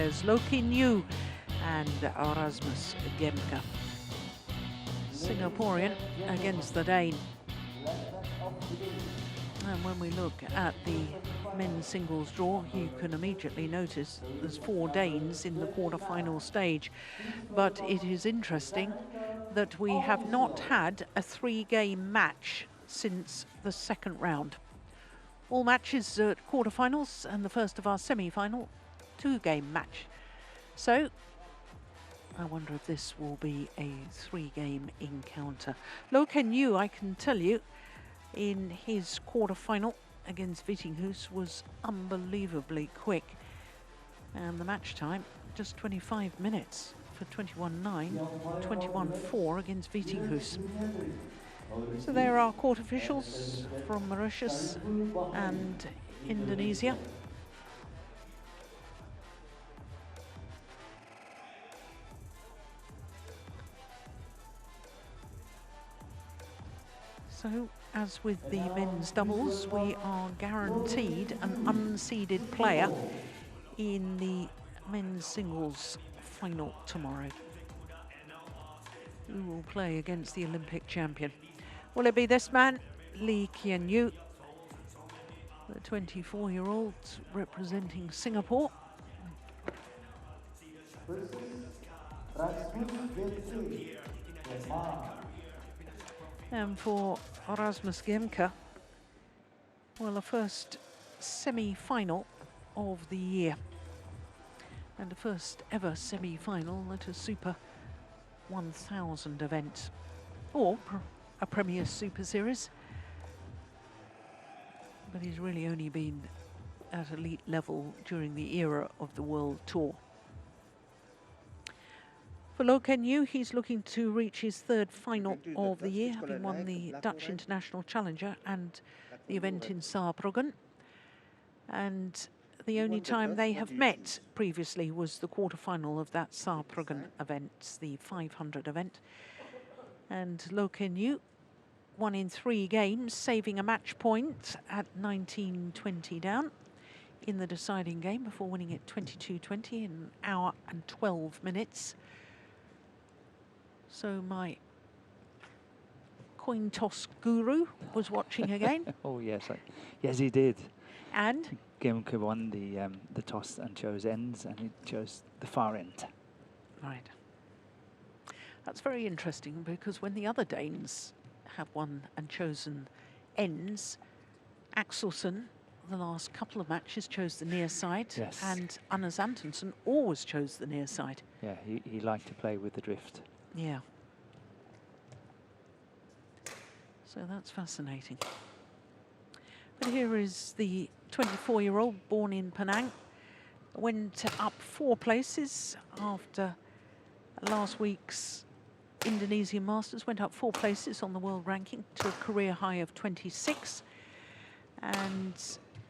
players, Loh Kean Yew and Rasmus Gemke. Singaporean against the Dane. And when we look at the men's singles draw, you can immediately notice there's 4 Danes in the quarter-final stage. But it is interesting that we have not had a 3-game match since the second round. All matches at quarterfinals, and the first of our semi-final 2-game match. So I wonder if this will be a 3-game encounter. Loh Kean Yew, I can tell you, in his quarter-final against Vittinghus was unbelievably quick. And the match time, just 25 minutes for 21-9, 21-4 against Vittinghus. So there are court officials from Mauritius and Indonesia. So, as with the men's doubles, we are guaranteed an unseeded player in the men's singles final tomorrow, who will play against the Olympic champion. Will it be this man, Loh Kean Yew, the 24-year-old representing Singapore? And for Rasmus Gemke, well, the first semi-final of the year, and the first ever semi-final at a Super 1000 event, or a Premier Super Series. But he's really only been at elite level during the era of the World Tour. For Loh Kean Yew, he's looking to reach his 3rd final of the year, having won the Dutch International Challenger and the event in Saarbrücken. And the only time they have met previously was the quarter-final of that Saarbrücken event, the 500 event. And Loh Kean Yew won in 3 games, saving a match point at 19-20 down in the deciding game before winning it 22-20 in an hour and 12 minutes. So my coin toss guru was watching again. Oh yes, yes he did. And Gemke won the toss and chose ends, and he chose the far end. Right. That's very interesting, because when the other Danes have won and chosen ends, Axelsen, the last couple of matches, chose the near side, yes. And Anders Antonsen always chose the near side. Yeah, he liked to play with the drift. Yeah. So that's fascinating. But here is the 24-year-old born in Penang. Went up 4 places after last week's Indonesian Masters. Went up 4 places on the world ranking to a career high of 26. And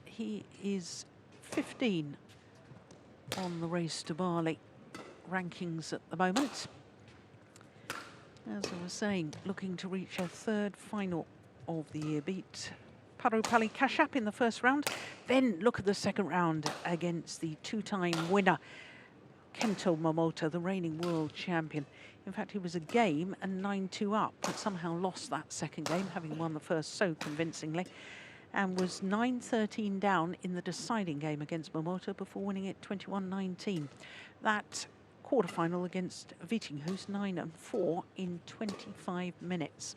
he is 15 on the Race to Bali rankings at the moment. As I was saying, looking to reach a 3rd final of the year. Beat Parupalli Kashyap in the first round. Then look at the second round against the 2-time winner, Kento Momota, the reigning world champion. In fact, he was a game and 9-2 up, but somehow lost that second game, having won the first so convincingly, and was 9-13 down in the deciding game against Momota before winning it 21-19. That quarterfinal against Vittinghus, 9-4 in 25 minutes.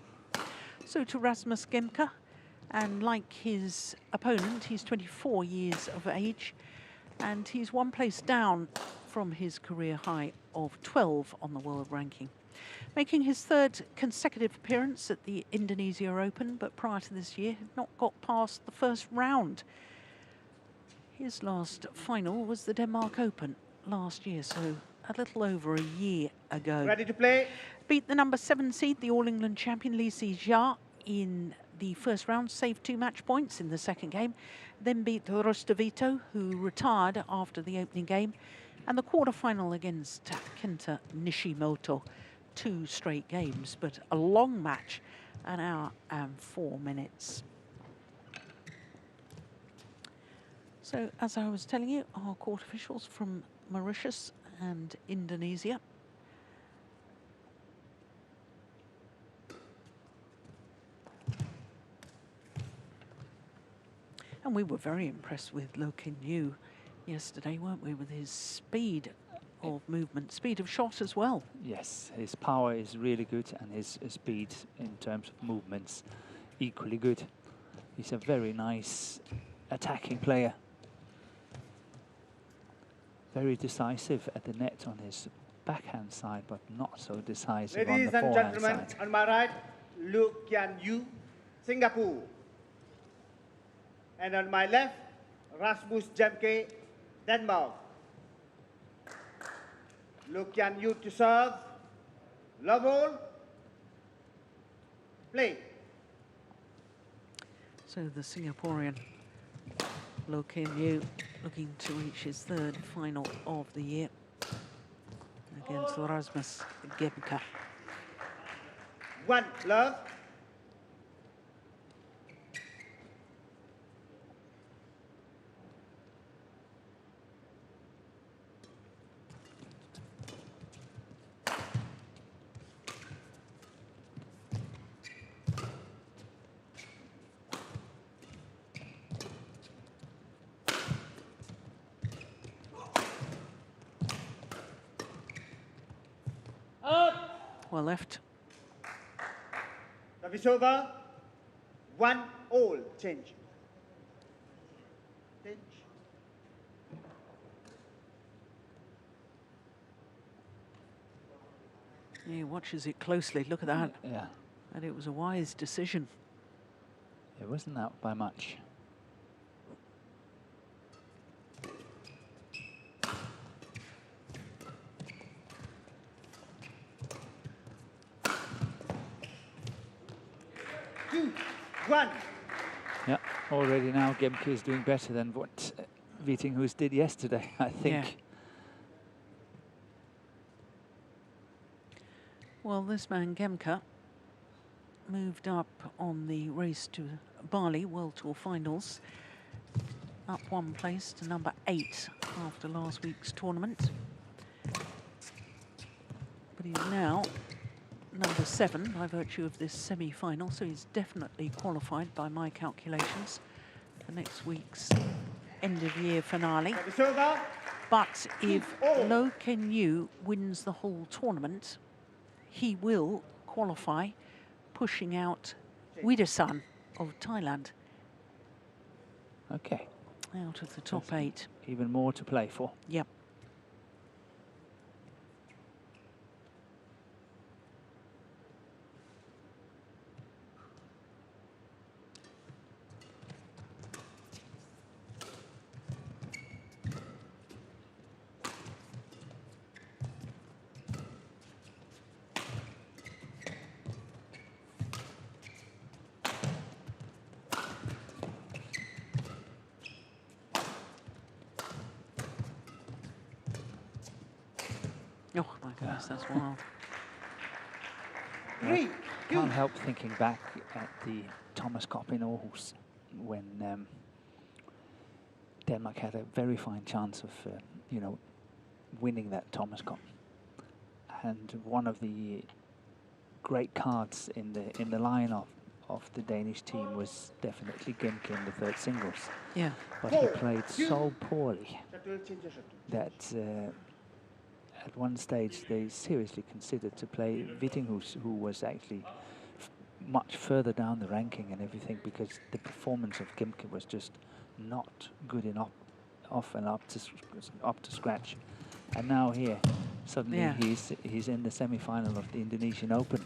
So to Rasmus Gemke, and like his opponent, he's 24 years of age, and he's 1 place down from his career high of 12 on the world ranking. Making his 3rd consecutive appearance at the Indonesia Open, but prior to this year, had not got past the first round. His last final was the Denmark Open last year, so a little over a year ago. Ready to play? Beat the number 7 seed, the All England champion Lee Si-ja, in the first round, saved 2 match points in the second game, then beat Rostovito, who retired after the opening game, and the quarter-final against Kenta Nishimoto. 2 straight games, but a long match, an hour and 4 minutes. So, as I was telling you, our court officials from Mauritius and Indonesia. And we were very impressed with Loh Kean Yew yesterday, weren't we, with his speed of movement, speed of shot as well. Yes, his power is really good, and his speed in terms of movements equally good. He's a very nice attacking player. Very decisive at the net on his backhand side, but not so decisive on the Ladies and forehand gentlemen, side. on my right, Loh Kean Yew, Singapore. And on my left, Rasmus Gemke, Denmark. Loh Kean Yew to serve. Love all. Play. So the Singaporean Loh Kean Yew looking to reach his third final of the year against Rasmus Gemke. 1 love. Well left. Service over. 1 all. Change. Change. He watches it closely. Look at that. Yeah, And it was a wise decision. it wasn't out by much. Two. 1. Yeah, already now Gemke is doing better than what Vittinghus did yesterday, I think. Yeah. Well, this man Gemke moved up on the race to Bali World Tour Finals, up 1 place to number 8 after last week's tournament. But he's now number 7 by virtue of this semi-final, so he's definitely qualified by my calculations for next week's end-of-year finale. Service over. But if Loh Kean Yew wins the whole tournament, he will qualify, pushing out Widasan of Thailand Okay, out of the top That's 8. even more to play for. Yep. Oh my goodness, that's wild. 3. Can't help thinking back at the Thomas Cup in Aarhus when Denmark had a very fine chance of, you know, winning that Thomas Cup. And one of the great cards in the line of the Danish team was definitely Gemke in the third singles. Yeah. But he played so poorly That will change the shuttle. that at one stage they seriously considered to play Vittinghus, who was actually much further down the ranking and everything, because the performance of Gemke was just not good enough, up to scratch. And now here, suddenly Yeah. he's in the semi-final of the Indonesian Open.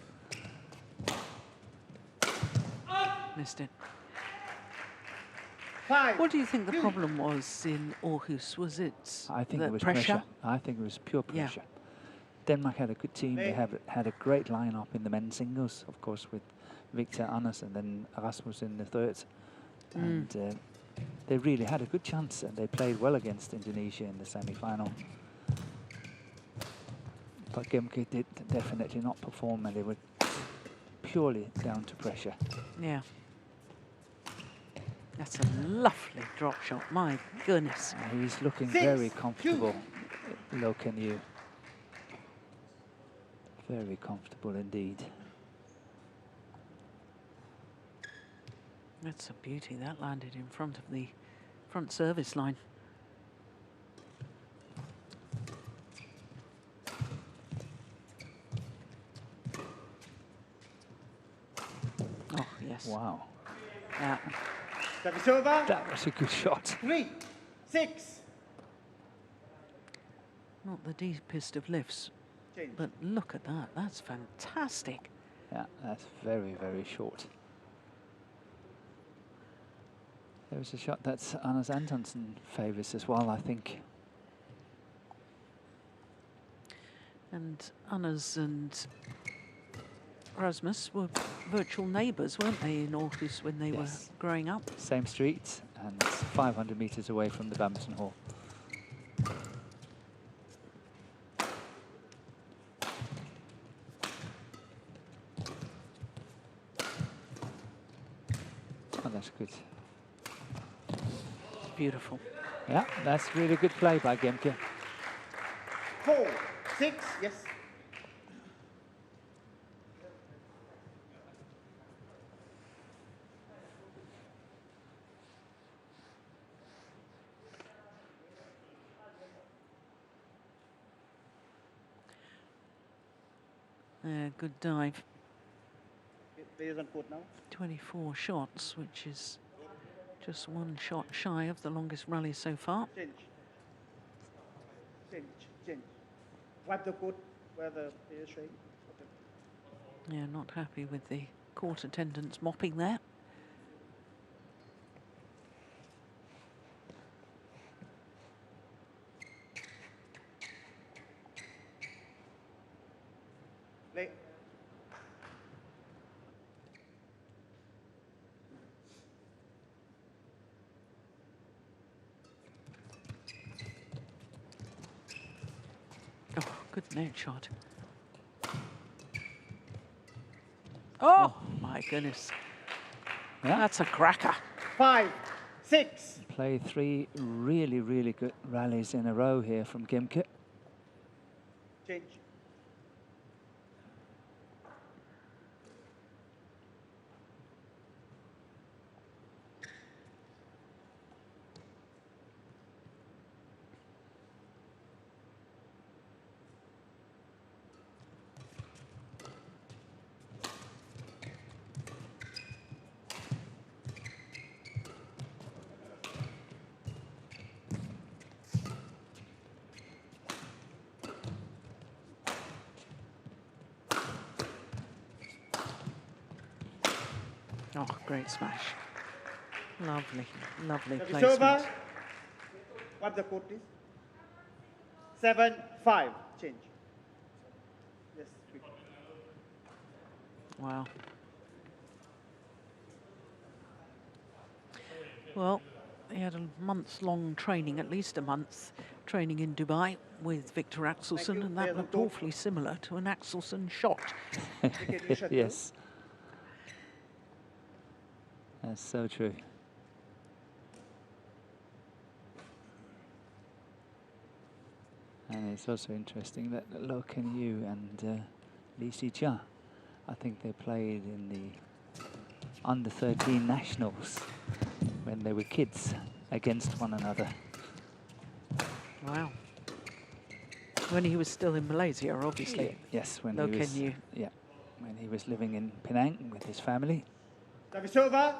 Missed it. 5. What do you think the problem was in Aarhus? Was it I think the it was pressure. I think it was pure Yeah. pressure. Denmark had a good team. They have had a great lineup in the men's singles, of course, with Victor, Anders, and then Rasmus in the third. And they really had a good chance, and they played well against Indonesia in the semi-final. But Gemke did definitely not perform, and they were purely down to pressure. Yeah. That's a lovely drop shot, my goodness. He's looking 6, very 2. comfortable Loh Kean Yew. Very comfortable indeed. That's a beauty. That landed in front of the front service line. Oh, yes. Wow. Yeah. Service over. That was a good shot. 3, 6. Not the deepest of lifts, Change. but look at that. That's fantastic. Yeah, that's very, very short. There was a shot that Anders Antonsen favours as well, I think. And Anders and Rasmus were virtual neighbours, weren't they, in Aarhus when they were growing up? Same street and 500 metres away from the Badminton Hall. Oh, that's good. Beautiful. Yeah, that's really good play by Gemke. 4, 6. Yes. Good dive. Players on court now. 24 shots, which is just one shot shy of the longest rally so far. Change. Change. Change. Wipe the court where the players showing. Okay. Yeah, not happy with the court attendants mopping there. Play. Oh, good net shot. Oh, my goodness. Yeah. That's a cracker. 5, 6. Played 3 really, really good rallies in a row here from Gemke. Change. Oh, great smash. Lovely, lovely Service placement. over. Wipe the court, please. 7, 5. Change. Yes. 3. Wow. Well, he had a month-long training, at least a month, training in Dubai with Victor Axelsen, and that looked awfully similar to an Axelsen shot. Yes. That's so true. And it's also interesting that Loh Kean Yew and Lee Si-chia, I think they played in the under-13 nationals when they were kids against one another. Wow. When he was still in Malaysia, obviously. Yes, when Loh he was Kean Yew. when he was living in Penang with his family. Service over.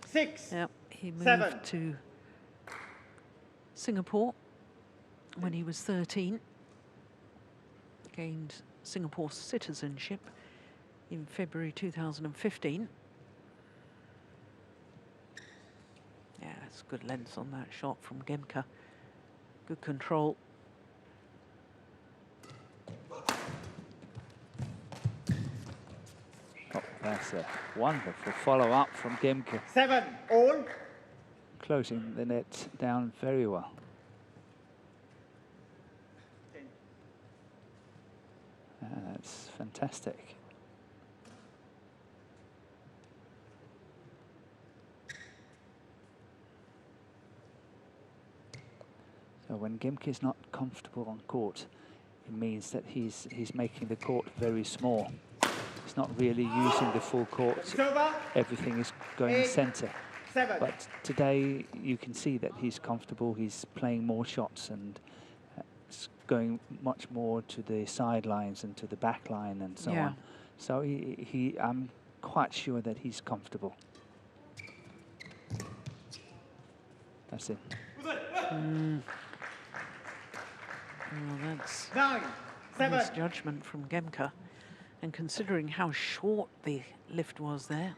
6. Yep, he moved 7. to Singapore when he was 13. Gained Singapore citizenship in February 2015. Yeah, it's good length on that shot from Gemke. Good control. Oh, that's a wonderful follow-up from Gemke, 7. All. closing the net down very well. Change. That's fantastic. So when Gemke is not comfortable on court, it means that he's making the court very small. He's not really using the full court. Everything is going centre. But today you can see that he's comfortable. He's playing more shots and it's going much more to the sidelines and to the back line and so on. So I'm quite sure that he's comfortable. That's it. Well, that's misjudgment from Gemke. And considering how short the lift was there.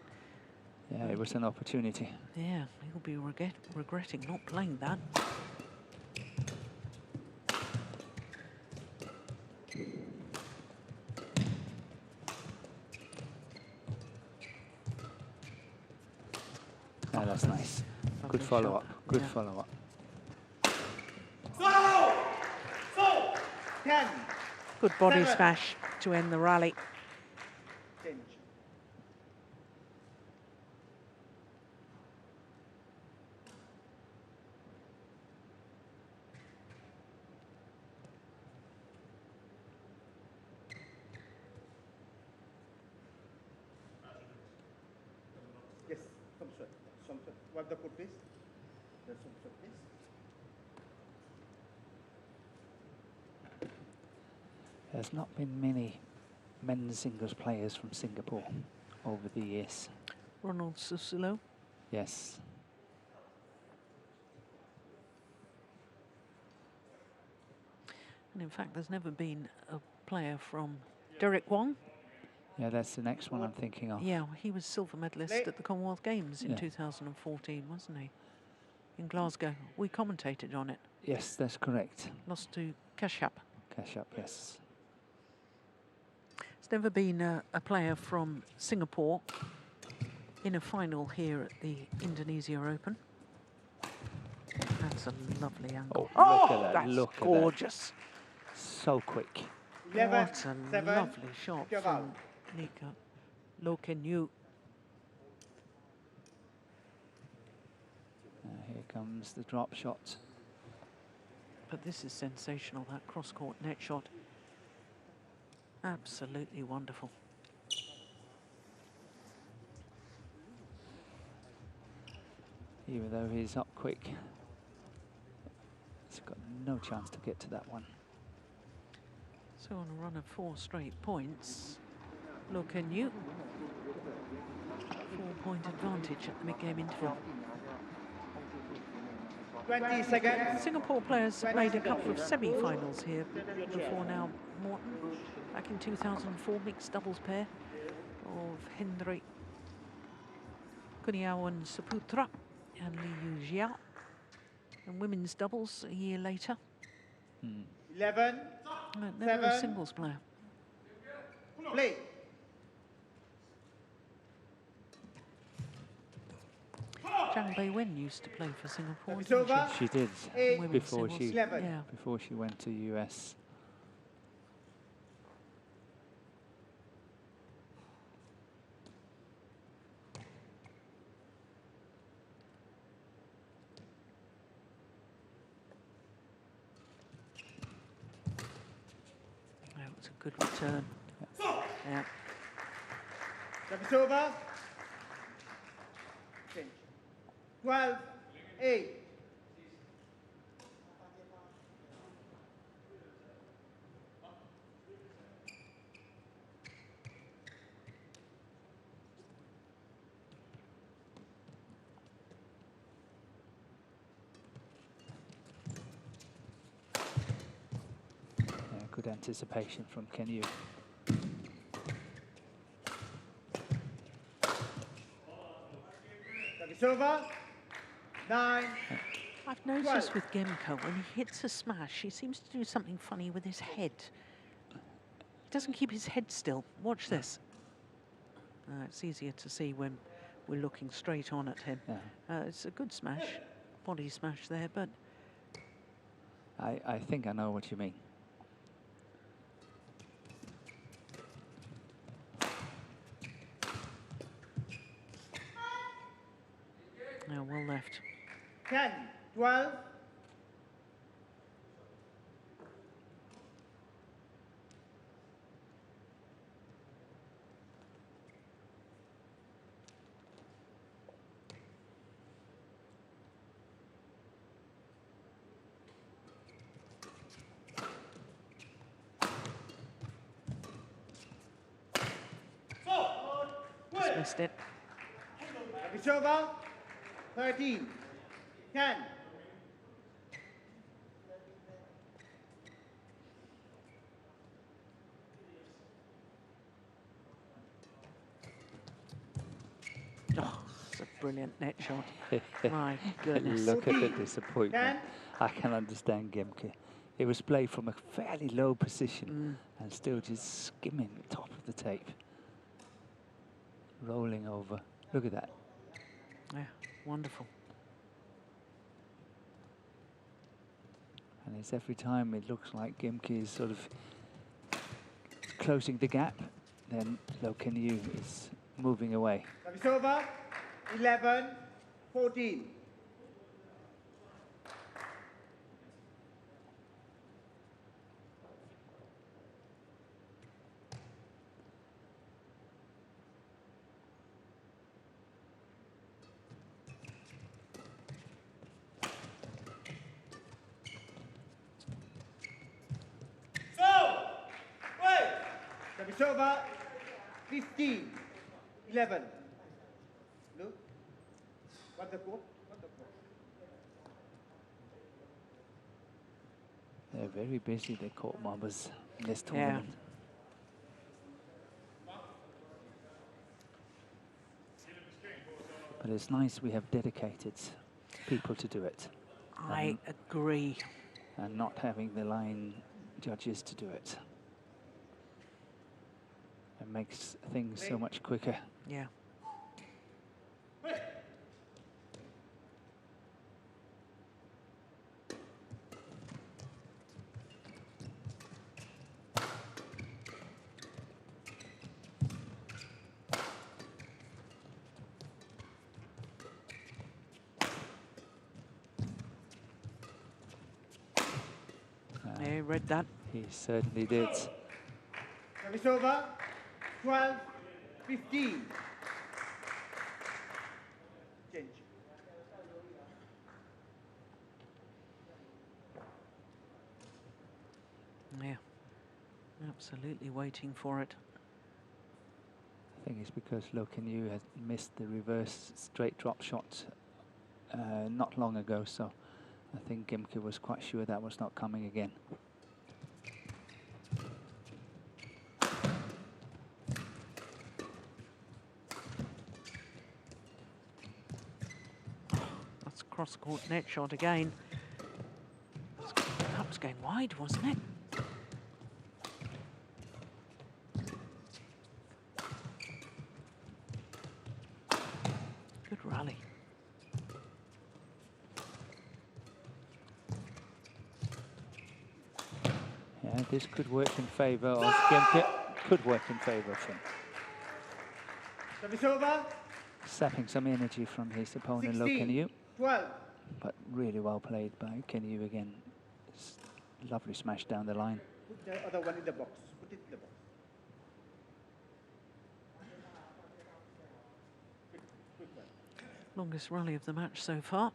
Yeah, it was an opportunity. Yeah, he'll be regretting not playing that. Yeah, that's nice. Good follow-up. Good follow-up. Good body smash to end the rally. Yes, some what the put this? There's some this. There's not been many men's singles players from Singapore over the years. Ronald Susilo. Yes. And in fact, there's never been a player from Derek Wong. Yeah, that's the next one I'm thinking of. Yeah, he was silver medalist at the Commonwealth Games in 2014, wasn't he? In Glasgow. We commentated on it. Yes, that's correct. Lost to Kashyap. Kashyap, yes. There's never been a player from Singapore in a final here at the Indonesia Open. That's a lovely angle. Oh, look at that. That's Look gorgeous. At that. So quick. What a lovely shot from Loh Kean Yew. Here comes the drop shot. But this is sensational, that cross-court net shot. Absolutely wonderful. Even though he's up quick, he's got no chance to get to that one. So on a run of 4 straight points, Loh Kean Yew, 4-point advantage at the mid-game interval. 20 seconds. Singapore players made a couple of semi-finals here before now. Morton, back in 2004, mixed doubles pair of Hendrik Kuniawan Saputra and Liu Jia. And women's doubles a year later. 11. Never a singles player. Play. Zhang Beiwen used to play for Singapore. It's Didn't over. She did Women's before singles. she Yeah. before she went to US. That was a good return. Yeah. Service over. 12, 8. Good anticipation from Kean Yew. Service over. 9. I've noticed with Gemke, when he hits a smash, he seems to do something funny with his head. He doesn't keep his head still. Watch this. It's easier to see when we're looking straight on at him. Yeah. It's a good smash, body smash there, but... I think I know what you mean. No, well left. 10, 12. missed it. It's over. 13, 10. Oh, it's a brilliant net shot. My goodness. Look at the disappointment. I can understand Gemke. It was played from a fairly low position and still just skimming the top of the tape. Rolling over. Look at that. Yeah, wonderful. And it's every time it looks like Gemke is sort of closing the gap, then Loh Kean Yew is moving away. Service over. 11, 14. Service over. 15, 11. Look. What the court? What the court? They're very busy, the court mobbers in this tournament. But it's nice we have dedicated people to do it. I agree. And not having the line judges to do it. It makes things so much quicker. Yeah. Yeah, read that. He certainly did. Service over. 12, 15. Change. Yeah, absolutely waiting for it. I think it's because Loh Kean Yew had missed the reverse straight drop shot not long ago, so I think Gemke was quite sure that was not coming again. That's cross-court net shot again. That was going wide, wasn't it? Good rally. Yeah, this could work in favour of Gemke. Could work in favour of him. Service over. Sapping some energy from his opponent, Loh Kean Yew. 12. But really well played by Kean Yew again. Lovely smash down the line. Put the other one in the box. Put it in the box. Quick one. Longest rally of the match so far.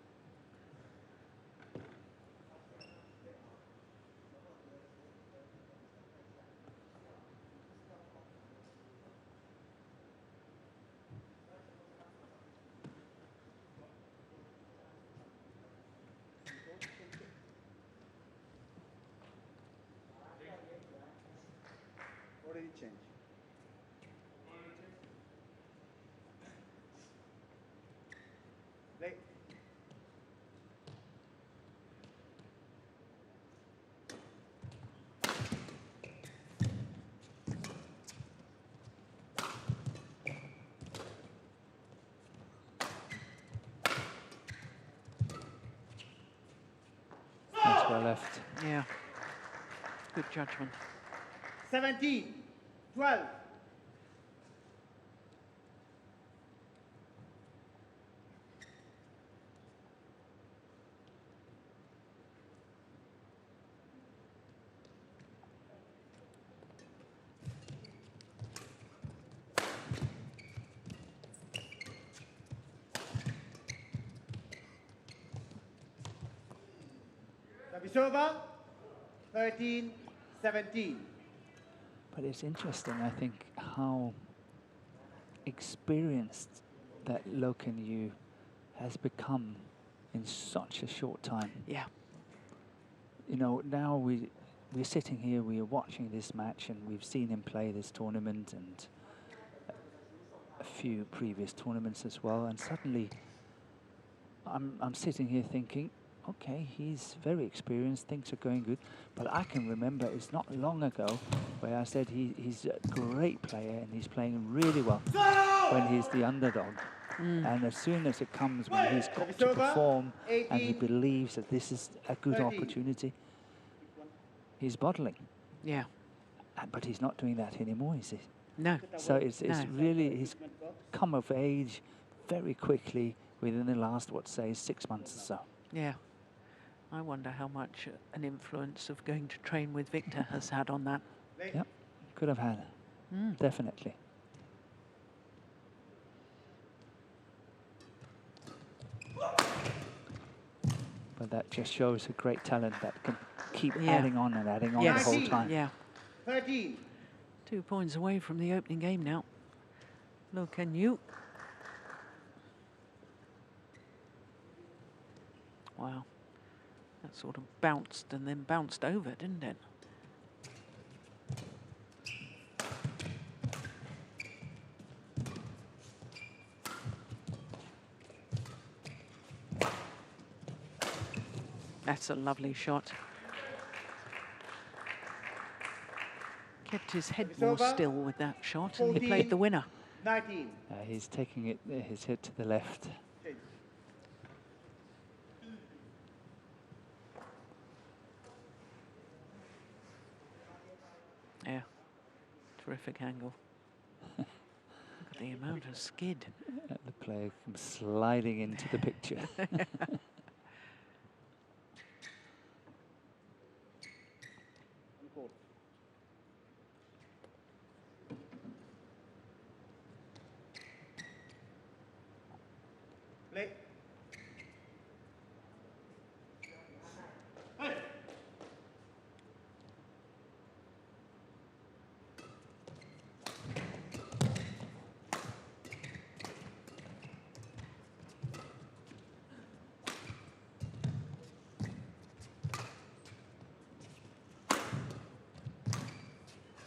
Already changed. Play. That's well left. Yeah, good judgment. 17, 12. Service over. 13, 17. But it's interesting, I think, how experienced that Loh Kean Yew has become in such a short time. Yeah. You know, now we're sitting here, we are watching this match, and we've seen him play this tournament and a few previous tournaments as well. And suddenly, I'm sitting here thinking, okay, he's very experienced, things are going good. But I can remember it's not long ago where I said he's a great player and he's playing really well when he's the underdog. And as soon as it comes when he's got to perform and he believes that this is a good opportunity, he's bottling. Yeah. But he's not doing that anymore, is he? No. So it's really, he's come of age very quickly within the last, what, say, 6 months or so. Yeah. I wonder how much an influence of going to train with Victor has had on that. Yep, could have had, definitely. But that just shows a great talent that can keep adding on and adding on the whole time. Yeah. 2 points away from the opening game now. Loh Kean Yew. Wow. That sort of bounced and then bounced over, didn't it? That's a lovely shot. Kept his head more still with that shot, and he played the winner. 19. He's taking it, his head to the left. Yeah, terrific angle. Look at the amount of skid. The player comes sliding into the picture.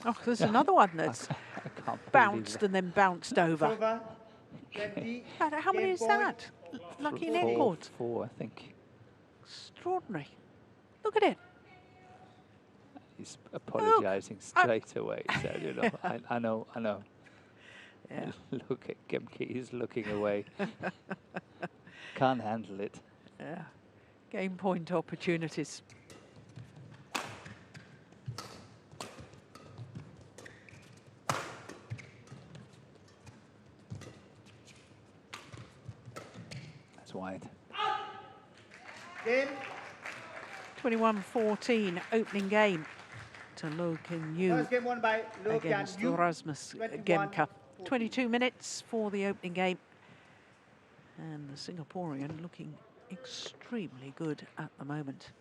Oh, there's another one that's bounced and then bounced over. How many is that? Lucky net cord. 4, I think. Extraordinary. Look at it. He's apologising straight away. So, you know, I know. Yeah. Look at Gemke, he's looking away. Can't handle it. Yeah. Game point opportunities. That's wide. Game. 21-14 opening game to Loh Kean Yew First game won by Loh Kean against Yew. Rasmus Gemke. 22 minutes for the opening game. And the Singaporean looking extremely good at the moment.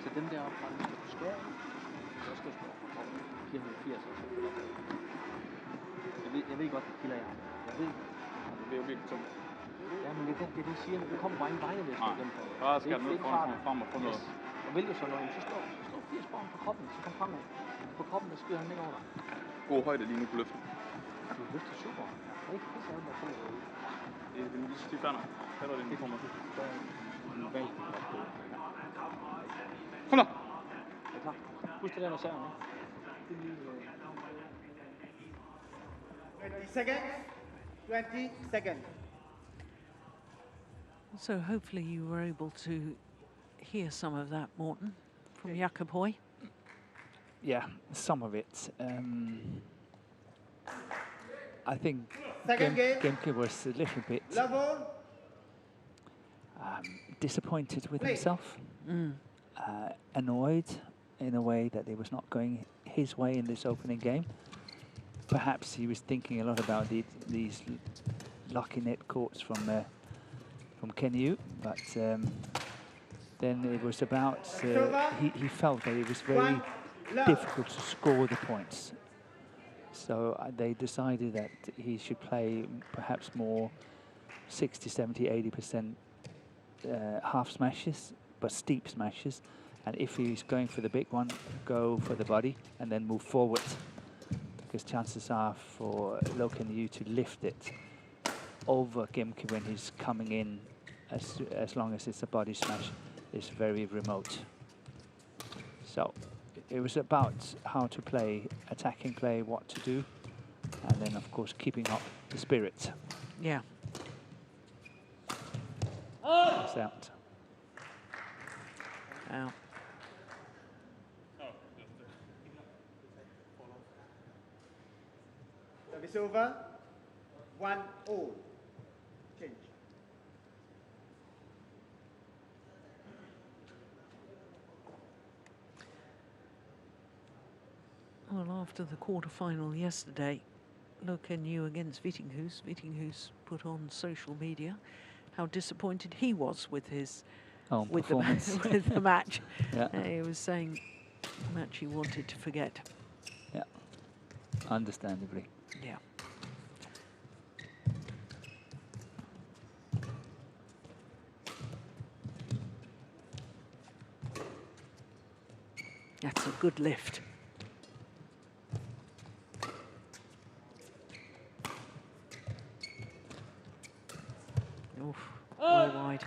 Så dem deroppe fra, hvis du skærer ind, så skal du slå fra kroppen 480 og så jeg ved godt, det kilder jeg. Jeg ved, det er jo virkelig tungt. Ja, men det er det, siger. Du kommer bare ingen vegne ved at slå dem på. Bare skal du nødt frem og få noget. Og vil du så noget, så slå 80 bånd på kroppen, så kom fremad. På kroppen, der skyder han ikke over dig. God højde lige nu på løften. Du løfter super. Det er ikke så ondt at få noget. Det er lige stift andet. Hætter det, kommer til. Kom da! Det er klart. Husk det der med serven, ikke? Det er lige... 20 seconds. 20 seconds. So hopefully you were able to hear some of that, Morten, from Jakob Hoy. Yeah, some of it. I think Second game. Gemke was a little bit Level. disappointed with Play. himself, annoyed in a way that it was not going his way in this opening game. Perhaps he was thinking a lot about these lucky net courts from Kean Yew, but then it was about he felt that it was very difficult to score the points. So they decided that he should play perhaps more 60, 70, 80% half smashes, but steep smashes. And if he's going for the big one, go for the body and then move forward. Because chances are for Loh Kean Yew to lift it over Gemke when he's coming in, as long as it's a body smash, is very remote. So it was about how to play, attacking play, what to do, and then of course keeping up the spirit. Yeah. It's out. Out. Service over. 1-all. Change. Well, after the quarter-final yesterday, Loh Kean Yew against Vittinghus put on social media how disappointed he was with his with the match. Yeah. He was saying a match he wanted to forget. Yeah, understandably. Yeah. That's a good lift. Oof, way wide.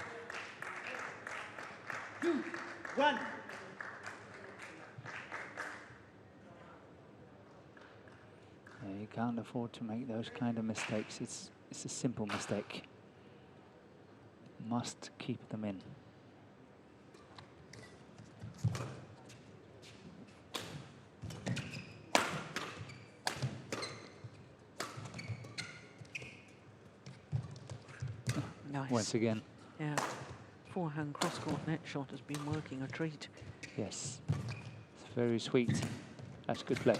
2, 1. Yeah, you can't afford to make those kind of mistakes. It's a simple mistake. Must keep them in. Nice. Once again. Yeah. Forehand cross-court net shot has been working a treat. Yes. It's very sweet. That's good play.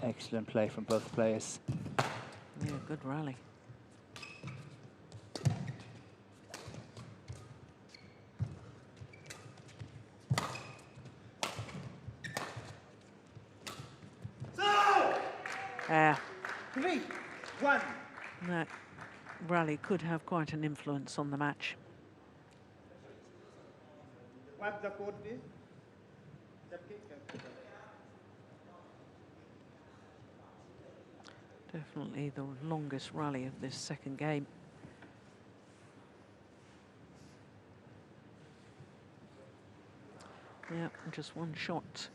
Excellent play from both players. Yeah, good rally. Yeah. 3, 1. That rally could have quite an influence on the match. Wipe the court, please. Definitely the longest rally of this second game. Yeah, just one shot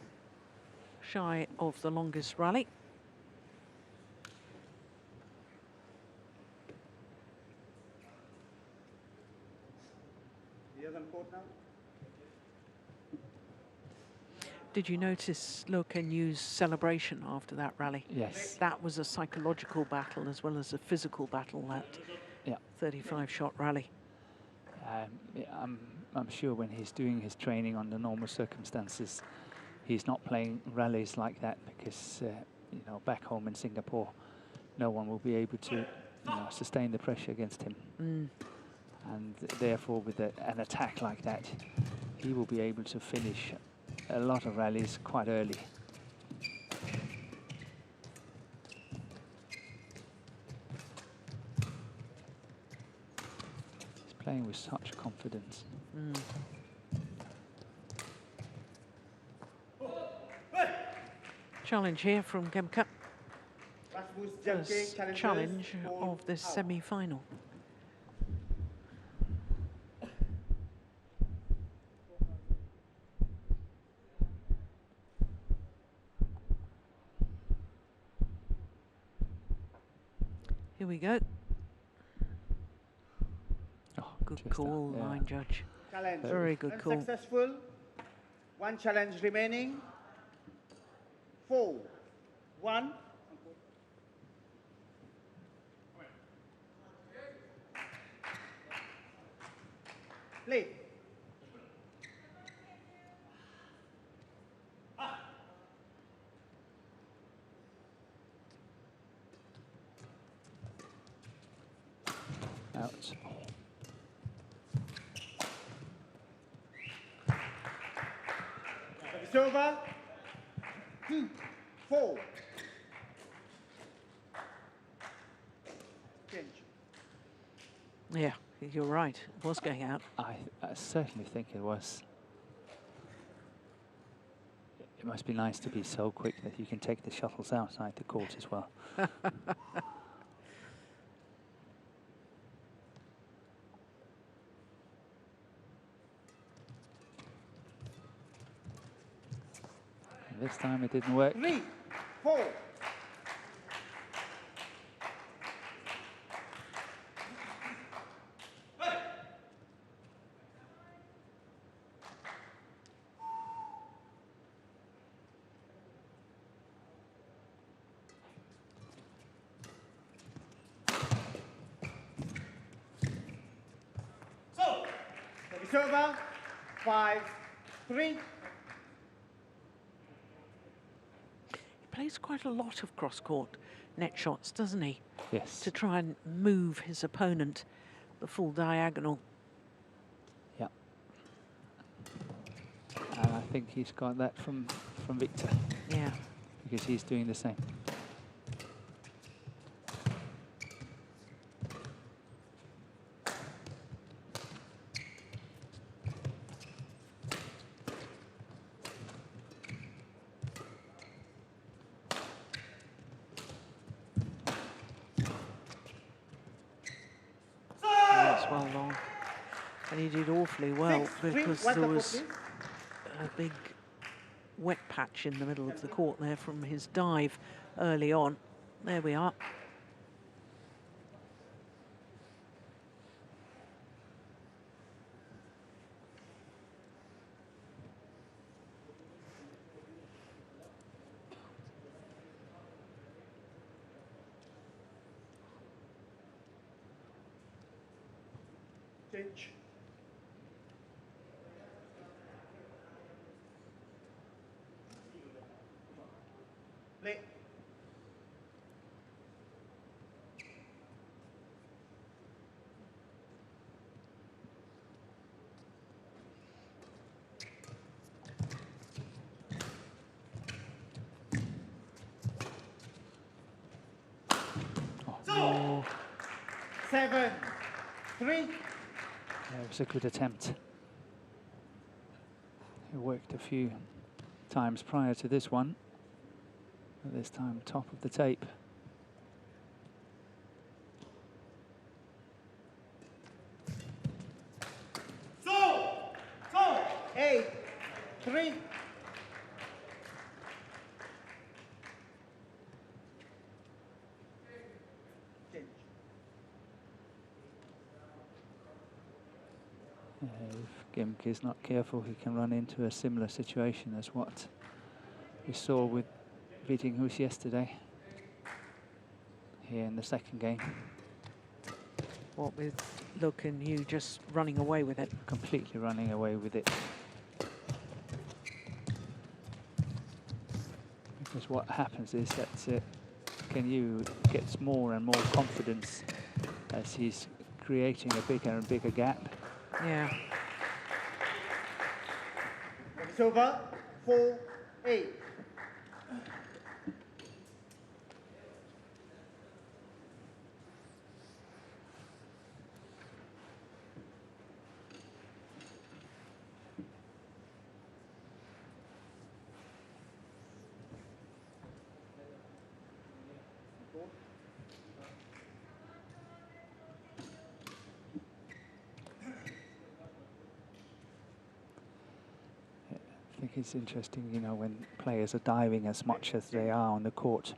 shy of the longest rally. The other court now. Did you notice Loh Kean Yew's celebration after that rally? Yes. That was a psychological battle as well as a physical battle, that 35-shot rally. Yeah, I'm sure when he's doing his training under normal circumstances, he's not playing rallies like that because, you know, back home in Singapore, no one will be able to, you know, sustain the pressure against him. And therefore, with an attack like that, he will be able to finish a lot of rallies quite early. He's playing with such confidence. Challenge here from Gemke. Rasmus First Gemke challenge all of this out. semi-final. Here we go. Oh, Good just call, yeah. line judge. Challenge. Very good call. Unsuccessful. One challenge remaining. 4-1. Play. Out. It's over. 2-4. Change. Yeah, you're right. It was going out. I certainly think it was. It must be nice to be so quick that you can take the shuttles outside the court as well. And this time it didn't work. 3-4. It's over. 5-3. He plays quite a lot of cross-court net shots, doesn't he? Yes. To try and move his opponent the full diagonal. Yeah. And I think he's got that from Victor, Yeah. because he's doing the same. That's well long. And he did awfully well 6-3. because One there double, was please. a big wet patch in the middle of the court there from his dive early on. There we are. Change. Play. Oh, 7-3. It was a good attempt. It worked a few times prior to this one, but this time top of the tape. So, 8-3. Change. If Gemke is not careful, he can run into a similar situation as what we saw with Vittinghus yesterday here in the second game. what with Loh Kean Yew just running away with it. Completely running away with it. Because what happens is that Kean Yew gets more and more confidence as he's creating a bigger and bigger gap. Yeah. It's over. 4-8. I think it's interesting, you know, when players are diving as much as they are on the court,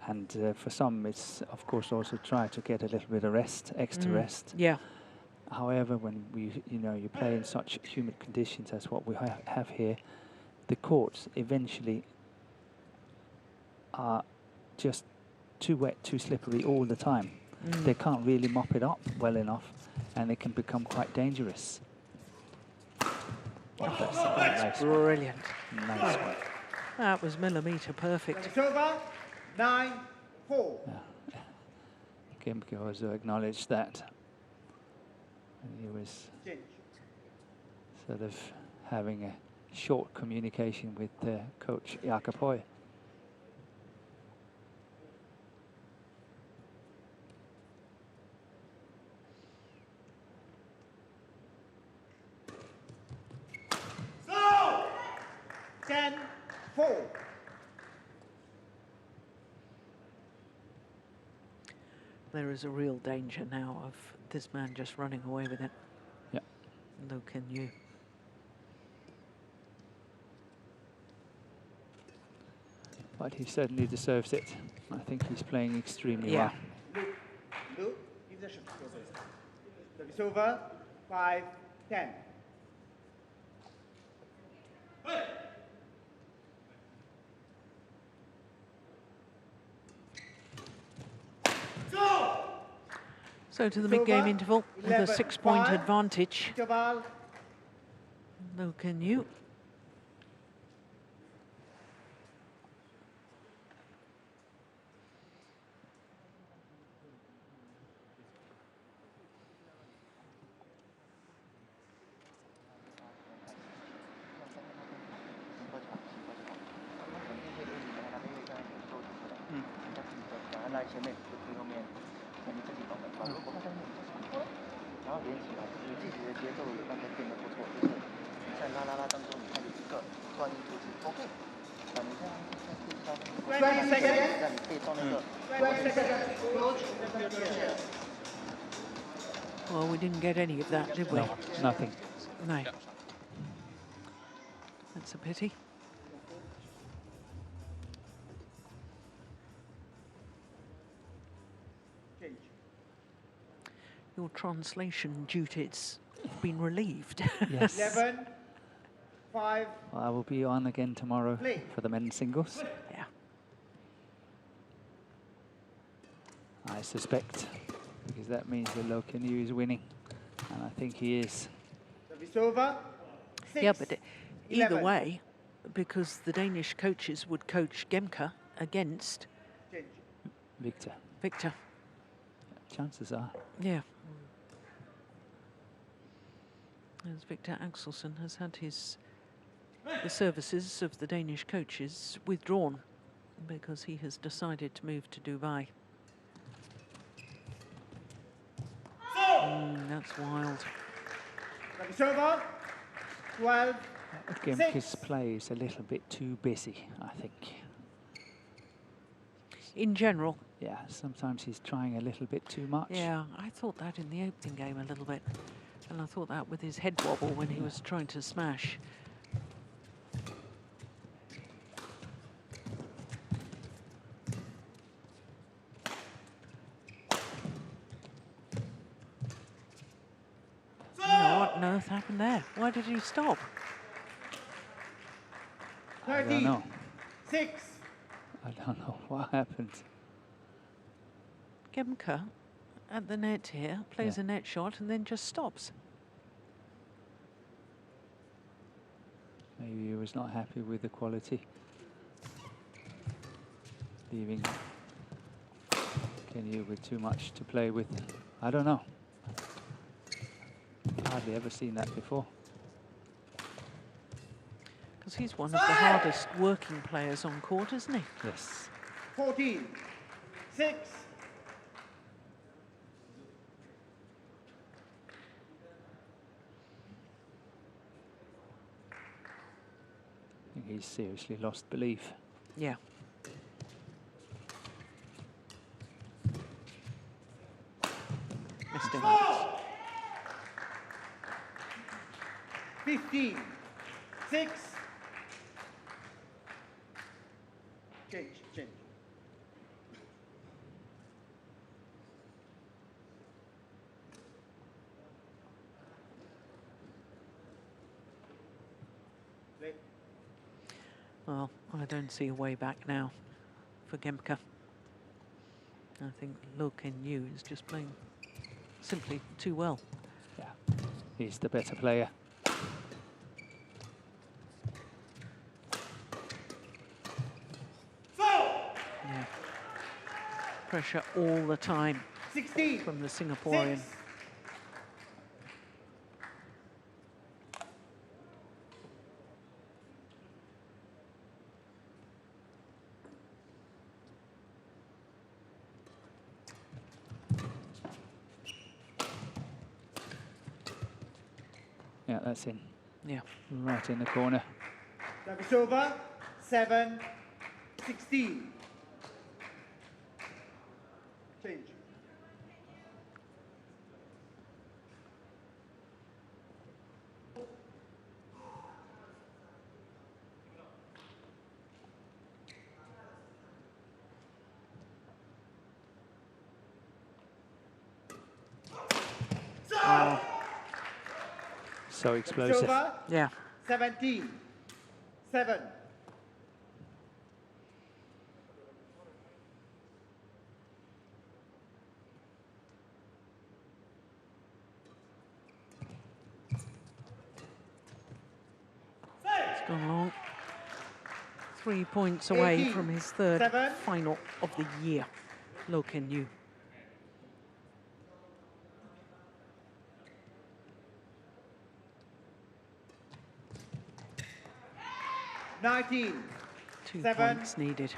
And for some, it's of course also try to get a little bit of rest, extra rest. Yeah. However, when you play in such humid conditions as what we have here, the courts eventually are just too wet, too slippery all the time. They can't really mop it up well enough, and it can become quite dangerous. Oh, that's nice one. Brilliant. Nice one. That was millimetre perfect. It's over. 9-4. Gemke also acknowledged that. And he was Change. sort of having a short communication with coach Jakob Høy. So 10-4. There is a real danger now of this man just running away with it. Yeah. Loh Kean Yew. But he certainly deserves it. I think he's playing extremely Yeah. well. Luke, give the shot. It's over. 5-10. So to the It's mid-game over. interval with a 11-5. 6-point advantage. Interval. Loh Kean Yew. Well, we didn't get any of that, did we? No, nothing. No. That's a pity. Change. Your translation duties have been relieved. Yes. 11-5. Well, I will be on again tomorrow Play. for the men's singles. Yeah. I suspect, because that means that Loh Kean Yew is winning, and I think he is. It's over. Yeah, but either 11. way, because the Danish coaches would coach Gemke against Change. Victor. Victor. Chances are. Yeah. As Victor Axelsen has had the services of the Danish coaches withdrawn because he has decided to move to Dubai. That's wild. It's over. 12. Gemke's play is a little bit too busy, I think. In general. Yeah, sometimes he's trying a little bit too much. Yeah, I thought that in the opening game a little bit. And I thought that with his head wobble when he was trying to smash. What on earth happened there? Why did he stop? I don't know. 6. I don't know what happened. Gemke at the net here plays Yeah. a net shot and then just stops. Maybe he was not happy with the quality. Leaving Kean Yew with too much to play with. I don't know. Hardly ever seen that before. Because he's one of the hardest working players on court, isn't he? Yes. 14. 6. I think he's seriously lost belief. Yeah. Missed him. 15. 6. Change. Well, I don't see a way back now for Gemke. I think Loh Kean Yew is just playing simply too well. Yeah, he's the better player. Yeah. Pressure all the time 16. from the Singaporean. 6. Yeah, that's in. Yeah. Right in the corner. Service over. 7, 16. Change. Oh, So explosive. Over. yeah. 17, 7. It's gone long. 3 points away 18, from his third 7. final of the year. Loh Kean Yew. 19, 2 7. points needed.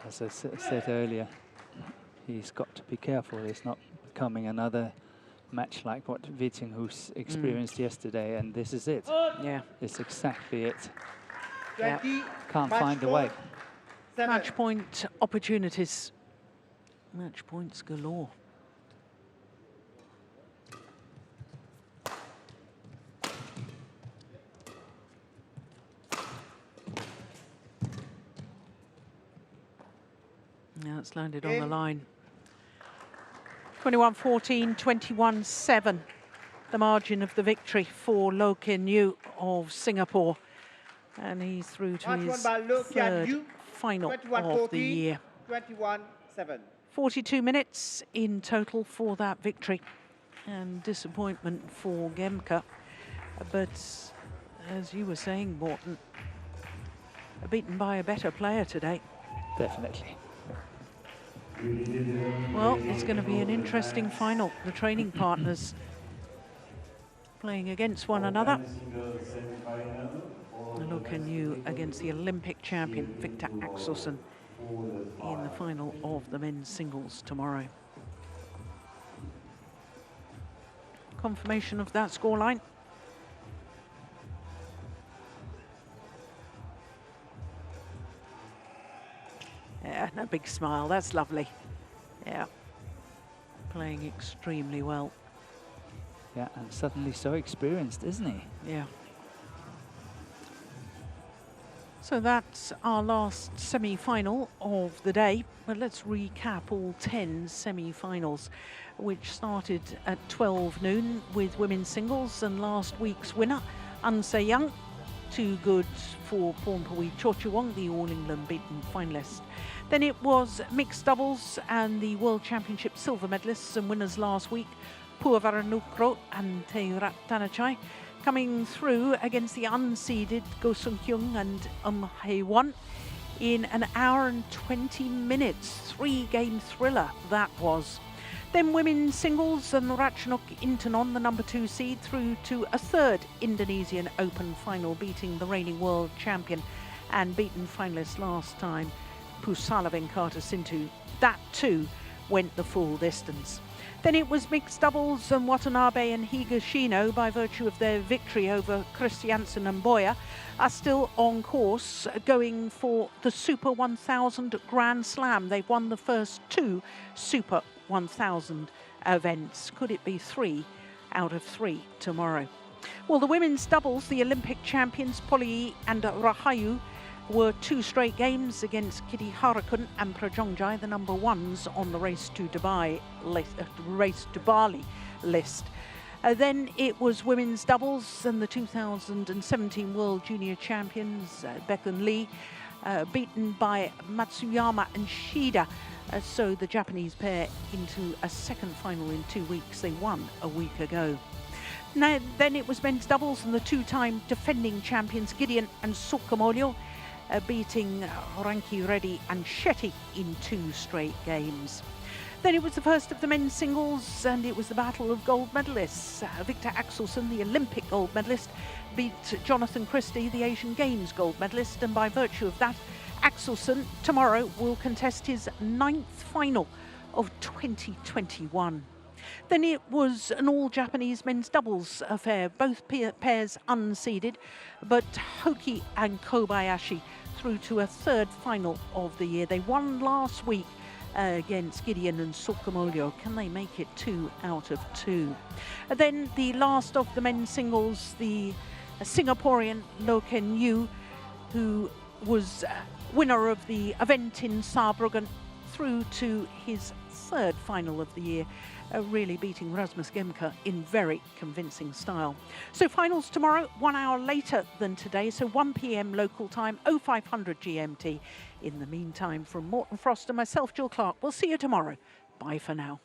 As I said earlier, he's got to be careful. It's not becoming another match like what Vittinghuis experienced yesterday, and this is it. Yeah. It's exactly it. 20. Can't match find a point, way. 7. Match point opportunities. Match points galore. Now it's landed on the line. 21-14, 21-7. The margin of the victory for Loh Kean Yew of Singapore. And he's through to Match his won by Loh Kean third Yew, final of the 21-14, year. 21-7. 42 minutes in total for that victory. And disappointment for Gemke. But as you were saying, Morten, beaten by a better player today. Definitely. Well, it's going to be an interesting final. The training partners playing against one another. Loh Kean Yew against the Olympic champion Victor Axelsen in the final of the men's singles tomorrow. Confirmation of that scoreline. Yeah, and a big smile, that's lovely. Yeah, playing extremely well. Yeah, and suddenly so experienced, isn't he? Yeah. So that's our last semi-final of the day. But let's recap all 10 semi-finals, which started at 12 noon with women's singles, and last week's winner, An Se Young, too good for Pornpui Chochuwong, the All England beaten finalist. Then it was mixed doubles and the World Championship silver medalists and winners last week, Purvaranukro and Teurat Tanachai, coming through against the unseeded Go Sung Hyung and Hae Won in an hour and 20 minutes. 3-game thriller that was. Then women's singles, and Ratchanok Intanon, the number 2 seed, through to a third Indonesian Open final, beating the reigning world champion and beaten finalist last time, Pusala Venkata Sindhu. That too went the full distance. Then it was mixed doubles, and Watanabe and Higashino, by virtue of their victory over Christiansen and Boyer, are still on course going for the Super 1000 Grand Slam. They've won the first 2 Super 1000 events. Could it be 3 out of 3 tomorrow? Well, the women's doubles, the Olympic champions Poli and Rahayu, were 2 straight games against Kitty Harakun and Prajongjai, the number 1s on the Race to Bali list. Then it was women's doubles, and the 2017 World Junior Champions, Beck and Lee, beaten by Matsuyama and Shida. So the Japanese pair into a second final in 2 weeks. They won a week ago. Now, then it was men's doubles, and the two-time defending champions Gideon and Sokamolyo beating Ranki Reddy and Shetty in 2 straight games. Then it was the first of the men's singles, and it was the battle of gold medalists. Victor Axelsen, the Olympic gold medalist, beat Jonathan Christie, the Asian Games gold medalist, and by virtue of that, Axelsen tomorrow will contest his 9th final of 2021. Then it was an all-Japanese men's doubles affair, both pairs unseeded, but Hoki and Kobayashi through to a 3rd final of the year. They won last week against Gideon and Sokamolyo. Can they make it 2 out of 2? And then the last of the men's singles, the Singaporean Loh Kean Yew, who was winner of the event in Saarbrücken, through to his 3rd final of the year, really beating Rasmus Gemke in very convincing style. So finals tomorrow, 1 hour later than today, so 1 p.m. local time, 0500 GMT. In the meantime, from Morten Frost and myself, Jill Clark, we'll see you tomorrow. Bye for now.